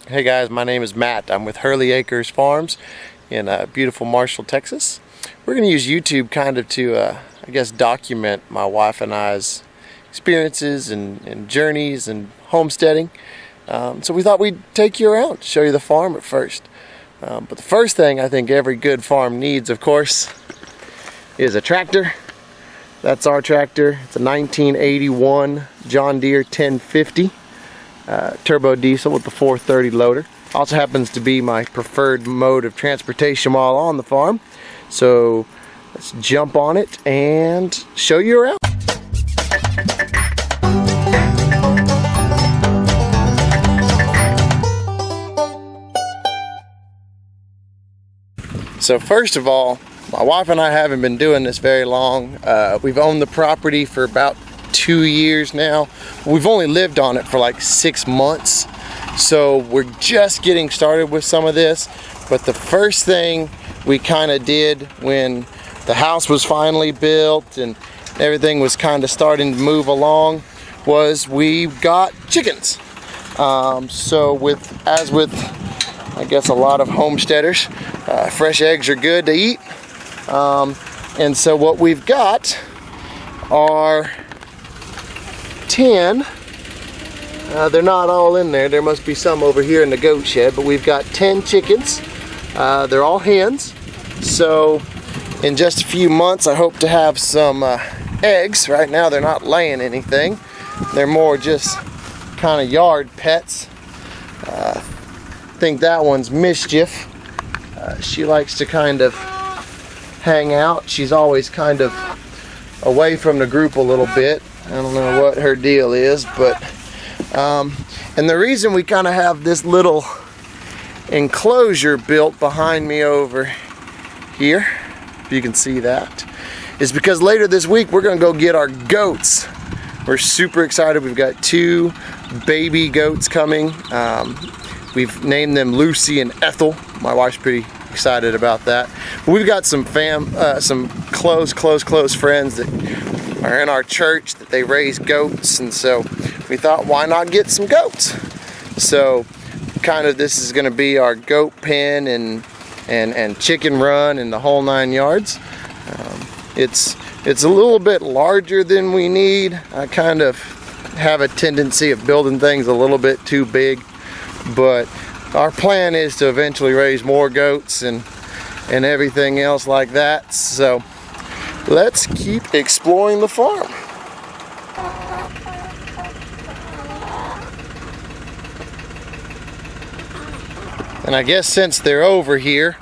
Hey guys, my name is Matt. I'm with Hurley Acres Farms in beautiful Marshall, Texas. We're going to use YouTube kind of to, I guess, document my wife and I's experiences and journeys and homesteading. So we thought we'd take you around, show you the farm at first. But the first thing I think every good farm needs, of course, is a tractor. That's our tractor. It's a 1981 John Deere 1050. Turbo diesel with the 430 loader. Also happens to be my preferred mode of transportation while on the farm. So let's jump on it and show you around. So first of all, my wife and I haven't been doing this very long. We've owned the property for about 2 years now. We've only lived on it for like 6 months, so we're just getting started with some of this. But the first thing we kind of did when the house was finally built and everything was kind of starting to move along was we got chickens. So as with I guess a lot of homesteaders, fresh eggs are good to eat, and so what we've got are 10. They're not all in there. There must be some over here in the goat shed, but we've got 10 chickens. They're all hens. So in just a few months I hope to have some eggs. Right now they're not laying anything. They're more just kind of yard pets. I think that one's Mischief. She likes to kind of hang out. She's always kind of away from the group a little bit. I don't know what her deal is, but and the reason we kind of have this little enclosure built behind me over here, if you can see that, is because later this week we're gonna go get our goats. We're super excited. We've got 2 baby goats coming. We've named them Lucy and Ethel. My wife's pretty excited about that. We've got some close friends that are in our church that they raise goats, and so we thought, why not get some goats? So kind of this is going to be our goat pen and chicken run and the whole 9 yards. It's a little bit larger than we need. I kind of have a tendency of building things a little bit too big, but our plan is to eventually raise more goats and everything else like that. So let's keep exploring the farm. And I guess since they're over here,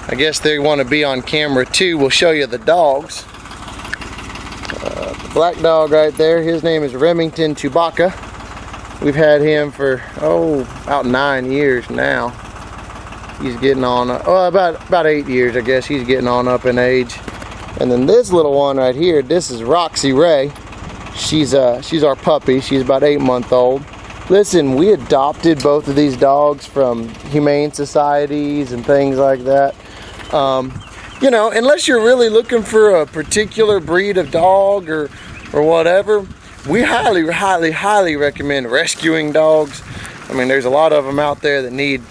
I guess they want to be on camera too. We'll show you the dogs. The black dog right there, his name is Remington Chewbacca. We've had him for, about 9 years now. He's getting on, about 8 years, I guess. He's getting on up in age. And then this little one right here, this is Roxy Ray. She's our puppy. She's about 8-month-old. Listen, we adopted both of these dogs from humane societies and things like that. You know, unless you're really looking for a particular breed of dog or whatever, we highly recommend rescuing dogs. I mean, there's a lot of them out there that need,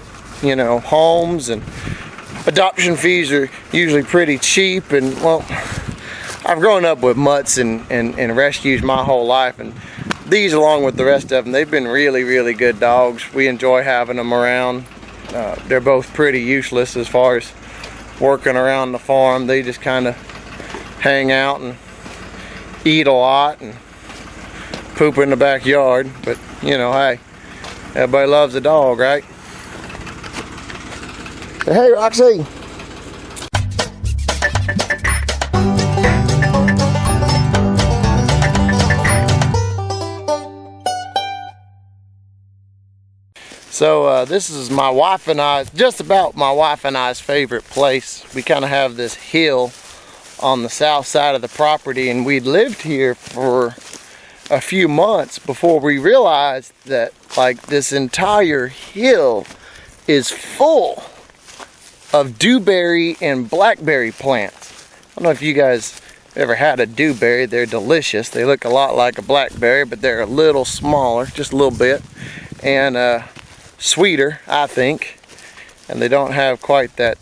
you know, homes, and adoption fees are usually pretty cheap. And well, I've grown up with mutts and rescues my whole life, and these, along with the rest of them, they've been really good dogs. We enjoy having them around. They're both pretty useless as far as working around the farm. They just kind of hang out and eat a lot and poop in the backyard. But you know, hey, everybody loves a dog, right? But hey, Roxy. So this is my wife and I, just about my wife and I's favorite place. We kind of have this hill on the south side of the property, and we'd lived here for a few months before we realized that like this entire hill is full of dewberry and blackberry plants. I don't know if you guys ever had a dewberry. They're delicious. They look a lot like a blackberry, but they're a little smaller, just a little bit. And sweeter, I think, and they don't have quite that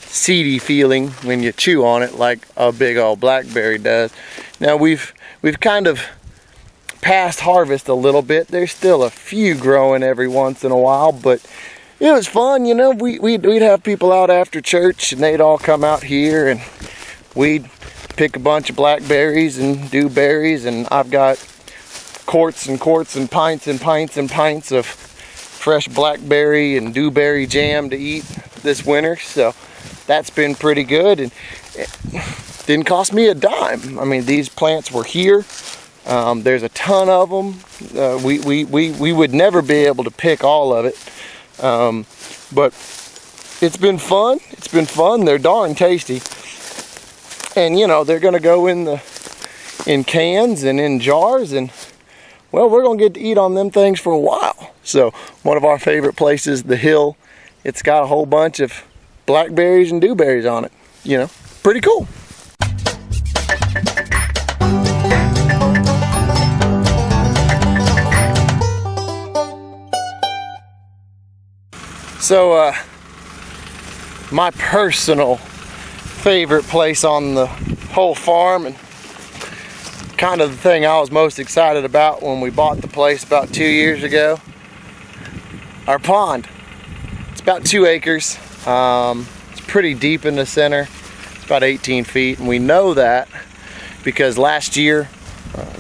seedy feeling when you chew on it like a big old blackberry does. Now we've kind of past harvest a little bit. There's still a few growing every once in a while, but it was fun, you know. We'd have people out after church and they'd all come out here and we'd pick a bunch of blackberries and dewberries, and I've got quarts and quarts and pints and pints and pints of fresh blackberry and dewberry jam to eat this winter. So that's been pretty good, and it didn't cost me a dime. I mean, these plants were here. There's a ton of them. We would never be able to pick all of it, but it's been fun. It's been fun. They're darn tasty, and you know, they're gonna go in cans and in jars, and well, we're gonna get to eat on them things for a while. So one of our favorite places, the Hill, it's got a whole bunch of blackberries and dewberries on it. You know, pretty cool. So my personal favorite place on the whole farm, and kind of the thing I was most excited about when we bought the place about 2 years ago, our pond. It's about 2 acres. It's pretty deep in the center. It's about 18 feet, and we know that because last year,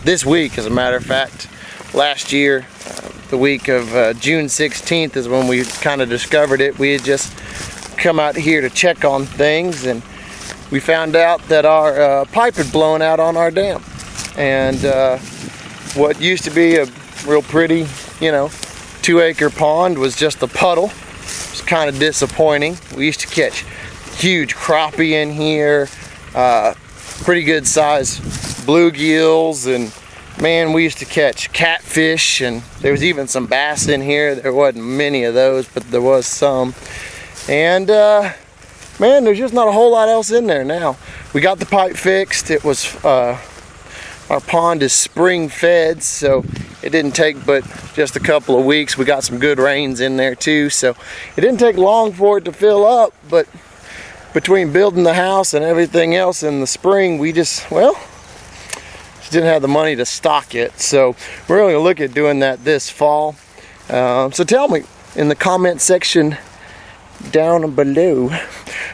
this week as a matter of fact, last year, the week of June 16th is when we kind of discovered it. We had just come out here to check on things, and we found out that our pipe had blown out on our dam. And what used to be a real pretty, you know, 2-acre pond was just a puddle. It was kind of disappointing. We used to catch huge crappie in here, pretty good size bluegills, and man, we used to catch catfish, and there was even some bass in here. There wasn't many of those, but there was some. And man, there's just not a whole lot else in there now. We got the pipe fixed. It was our pond is spring fed, so it didn't take but just a couple of weeks. We got some good rains in there too, so it didn't take long for it to fill up. But between building the house and everything else in the spring, we just, well, just didn't have the money to stock it. So we're going to look at doing that this fall. So tell me in the comment section down below,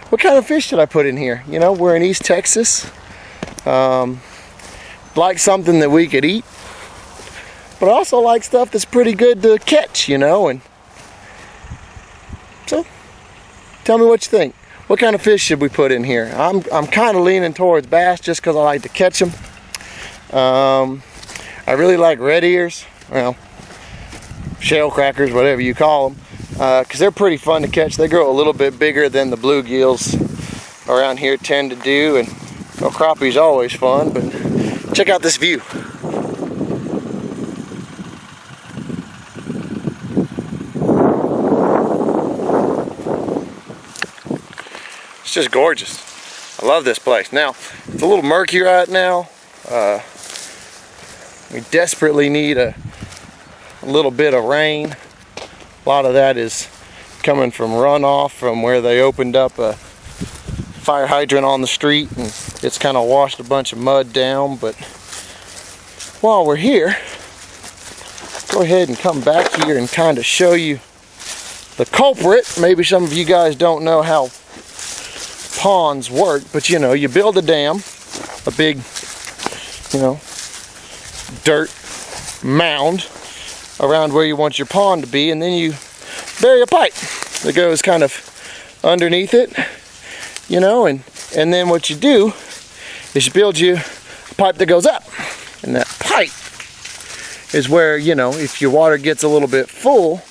what kind of fish should I put in here? You know, we're in East Texas. Like something that we could eat, but I also like stuff that's pretty good to catch, you know. And so tell me what you think. What kind of fish should we put in here? I'm kind of leaning towards bass just because I like to catch them. I really like red ears, well, shell crackers, whatever you call them, because they're pretty fun to catch. They grow a little bit bigger than the bluegills around here tend to do, and well, crappie's always fun. But check out this view. It's just gorgeous. I love this place. Now, it's a little murky right now. We desperately need a little bit of rain. A lot of that is coming from runoff from where they opened up a fire hydrant on the street, and it's kind of washed a bunch of mud down. But while we're here, let's go ahead and come back here and kind of show you the culprit. Maybe some of you guys don't know how ponds work, but you know, you build a dam, a big, you know, dirt mound around where you want your pond to be, and then you bury a pipe that goes kind of underneath it, you know, and then what you do is you build you a pipe that goes up, and that pipe is where, you know, if your water gets a little bit full,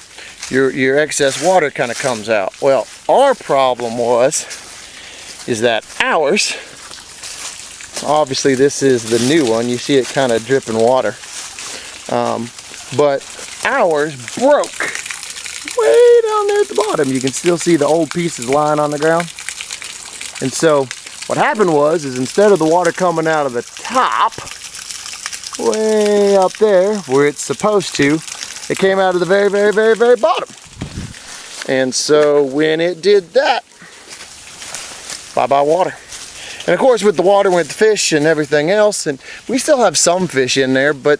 your excess water kind of comes out. Well, our problem is that ours, obviously this is the new one, you see it kind of dripping water, but ours broke way down there at the bottom. You can still see the old pieces lying on the ground. And so what happened is instead of the water coming out of the top, way up there where it's supposed to, it came out of the very, very, very, very bottom. And so when it did that, bye-bye water. And of course with the water went the fish and everything else, and we still have some fish in there, but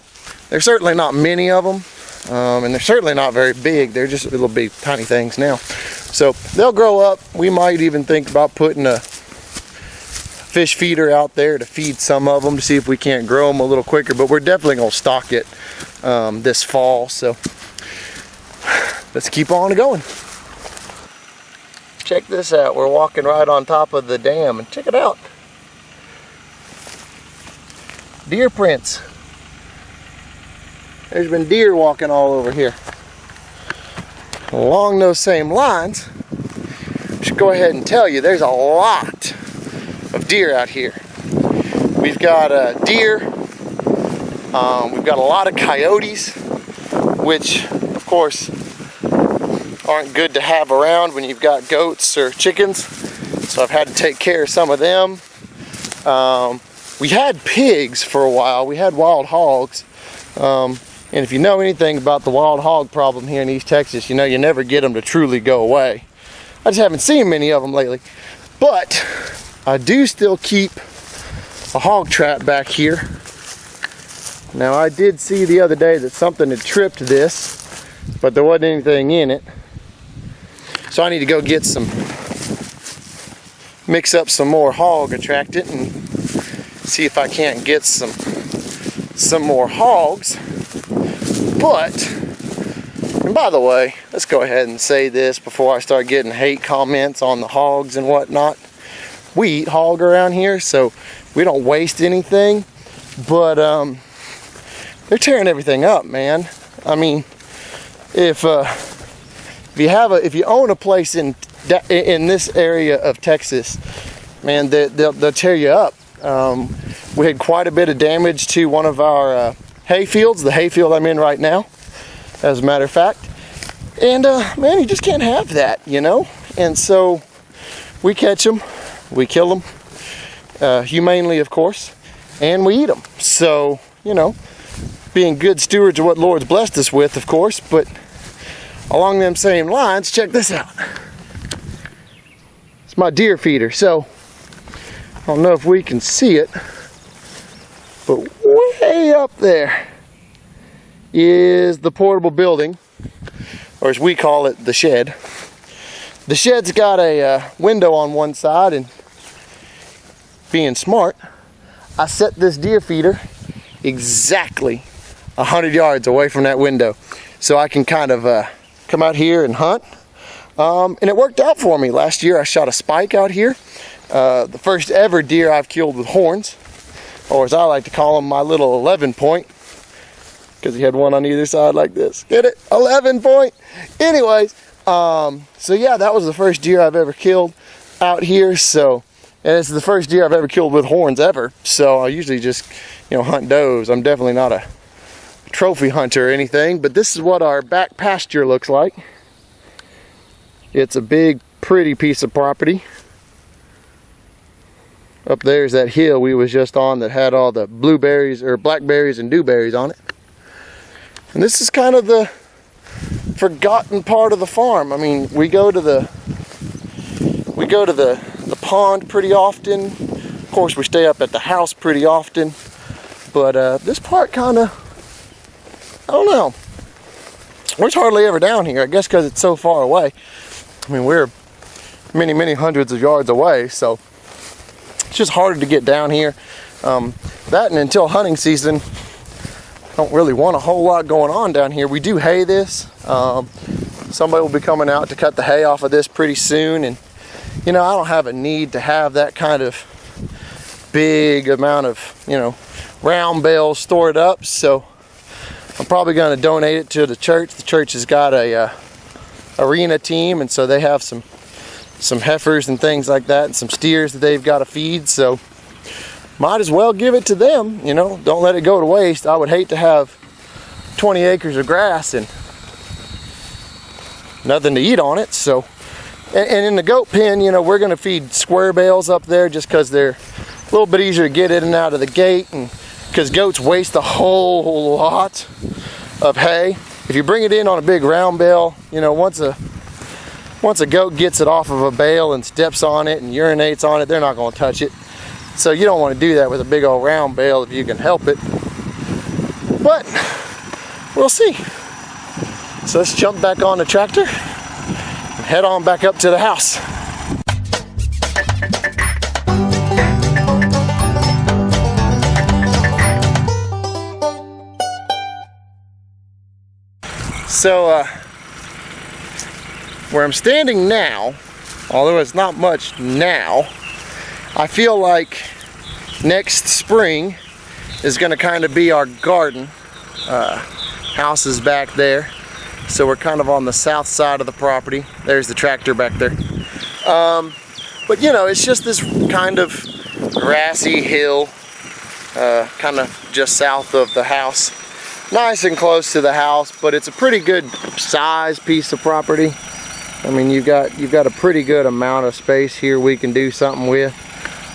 there's certainly not many of them. And they're certainly not very big. They're just little big tiny things now. So they'll grow up. We might even think about putting a fish feeder out there to feed some of them to see if we can't grow them a little quicker, but we're definitely going to stock it this fall. So let's keep on going. Check this out. We're walking right on top of the dam, and check it out. Deer prints. There's been deer walking all over here. Along those same lines, I should go ahead and tell you there's a lot of deer out here. We've got deer, we've got a lot of coyotes, which of course aren't good to have around when you've got goats or chickens, so I've had to take care of some of them. We had pigs for a while. We had wild hogs. And if you know anything about the wild hog problem here in East Texas, you know you never get them to truly go away. I just haven't seen many of them lately. But I do still keep a hog trap back here. Now I did see the other day that something had tripped this, but there wasn't anything in it. So I need to go get mix up some more hog attractant and see if I can't get some more hogs. But, and by the way, let's go ahead and say this before I start getting hate comments on the hogs and whatnot. We eat hog around here, so we don't waste anything, but they're tearing everything up, man. I mean, if you own a place in this area of Texas, man, they'll tear you up. We had quite a bit of damage to one of our hay fields, the hay field I'm in right now, as a matter of fact. And man, you just can't have that, you know. And so we catch them, we kill them, humanely of course, and we eat them. So, you know, being good stewards of what Lord's blessed us with, of course. But along them same lines, check this out. It's my deer feeder. So I don't know if we can see it, but way up there is the portable building, or as we call it, the shed. The shed's got a window on one side, and being smart, I set this deer feeder exactly 100 yards away from that window, so I can kind of come out here and hunt. And it worked out for me. Last year I shot a spike out here, the first ever deer I've killed with horns, or as I like to call them, my little 11 point, because he had one on either side like this. Get it? 11 point. Anyways, so yeah, that was the first deer I've ever killed out here. So, and it's the first deer I've ever killed with horns ever. So I usually just, you know, hunt does. I'm definitely not a trophy hunter or anything, but this is what our back pasture looks like. It's a big, pretty piece of property. Up there's that hill we was just on that had all the blueberries or blackberries and dewberries on it. And this is kind of the forgotten part of the farm. I mean, we go to the pond pretty often. Of course, we stay up at the house pretty often. But this part kind of, I don't know. We're hardly ever down here, I guess because it's so far away. I mean, we're many, many hundreds of yards away, so it's just harder to get down here. That and until hunting season, don't really want a whole lot going on down here. We do hay this. Somebody will be coming out to cut the hay off of this pretty soon, and you know, I don't have a need to have that kind of big amount of, you know, round bales stored up, so I'm probably going to donate it to the church. The church has got a arena team, and so they have some heifers and things like that, and some steers that they've got to feed, so might as well give it to them, you know. Don't let it go to waste. I would hate to have 20 acres of grass and nothing to eat on it. So, and in the goat pen, you know, we're going to feed square bales up there just because they're a little bit easier to get in and out of the gate, and because goats waste a whole lot of hay. If you bring it in on a big round bale, you know, once once a goat gets it off of a bale and steps on it and urinates on it, they're not going to touch it. So you don't want to do that with a big old round bale if you can help it. But we'll see. So let's jump back on the tractor and head on back up to the house. So where I'm standing now, although it's not much now, I feel like next spring is going to kind of be our garden. House is back there, so we're kind of on the south side of the property. There's the tractor back there. But you know, it's just this kind of grassy hill, kind of just south of the house. Nice and close to the house, but it's a pretty good size piece of property. I mean, you've got a pretty good amount of space here we can do something with.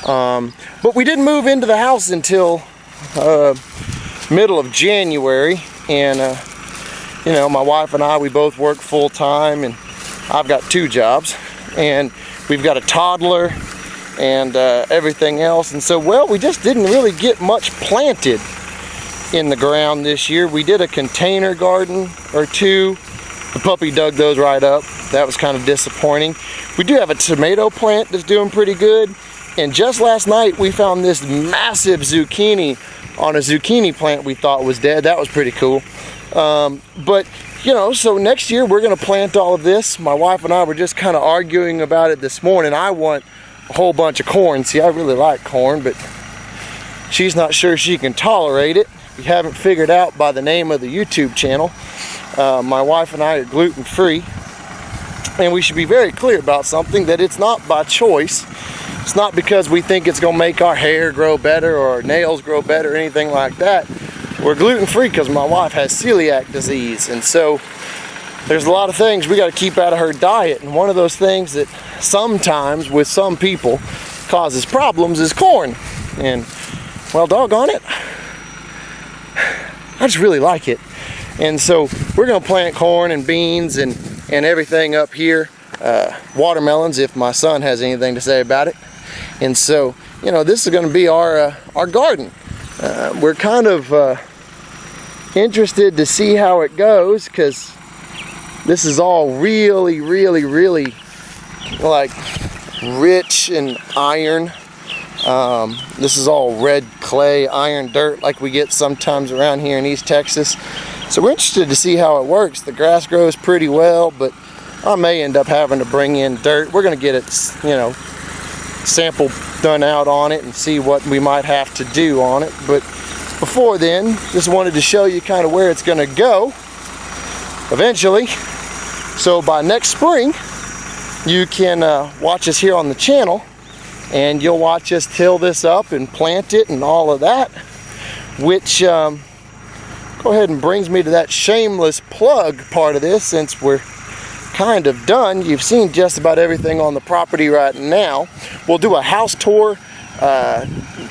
But we didn't move into the house until middle of January, and you know, my wife and I, we both work full time, and I've got 2 jobs, and we've got a toddler and everything else, and so, well, we just didn't really get much planted in the ground this year. We did a container garden or 2. The puppy dug those right up. That was kind of disappointing. We do have a tomato plant that's doing pretty good, and just last night we found this massive zucchini on a zucchini plant we thought was dead. That was pretty cool. But you know, so next year we're going to plant all of this. My wife and I were just kind of arguing about it this morning. I want a whole bunch of corn. See, I really like corn, but she's not sure she can tolerate it. If you haven't figured out by the name of the YouTube channel, my wife and I are gluten-free, and we should be very clear about something, that it's not by choice. It's not because we think it's going to make our hair grow better or our nails grow better or anything like that. We're gluten-free because my wife has celiac disease, and so there's a lot of things we got to keep out of her diet, and one of those things that sometimes with some people causes problems is corn. And well, doggone it, I just really like it. And so we're going to plant corn and beans and everything up here, watermelons if my son has anything to say about it. And so, you know, this is going to be our garden. We're kind of interested to see how it goes, because this is all really like rich in iron. This is all red clay, iron dirt like we get sometimes around here in East Texas. So we're interested to see how it works. The grass grows pretty well, but I may end up having to bring in dirt. We're going to get it, you know, sample done out on it and see what we might have to do on it. But before then, just wanted to show you kind of where it's going to go eventually. So by next spring, you can watch us here on the channel, and you'll watch us till this up and plant it and all of that, which go ahead and brings me to that shameless plug part of this. Since we're kind of done, you've seen just about everything on the property right now. We'll do a house tour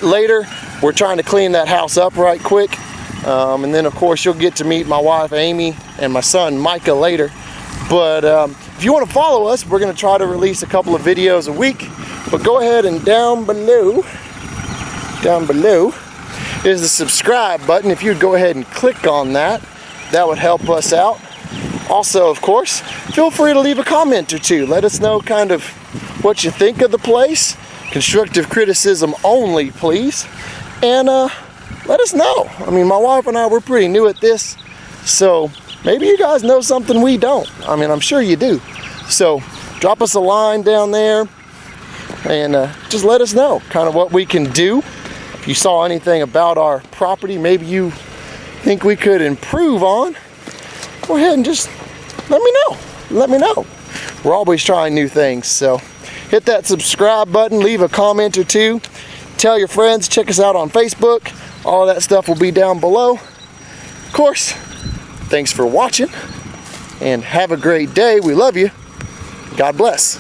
later. We're trying to clean that house up right quick, and then of course you'll get to meet my wife Amy and my son Micah later. But if you want to follow us, we're going to try to release a couple of videos a week. But go ahead and down below is the subscribe button. If you'd go ahead and click on that, that would help us out. Also, of course, feel free to leave a comment or 2. Let us know kind of what you think of the place. Constructive criticism only, please. And let us know. I mean, my wife and I, we're pretty new at this, so maybe you guys know something we don't. I mean, I'm sure you do. So drop us a line down there, and just let us know kind of what we can do. If you saw anything about our property, maybe you think we could improve on, go ahead and just let me know. Let me know. We're always trying new things, so hit that subscribe button, leave a comment or 2, tell your friends, check us out on Facebook. All of that stuff will be down below. Of course, thanks for watching, and have a great day. We love you. God bless.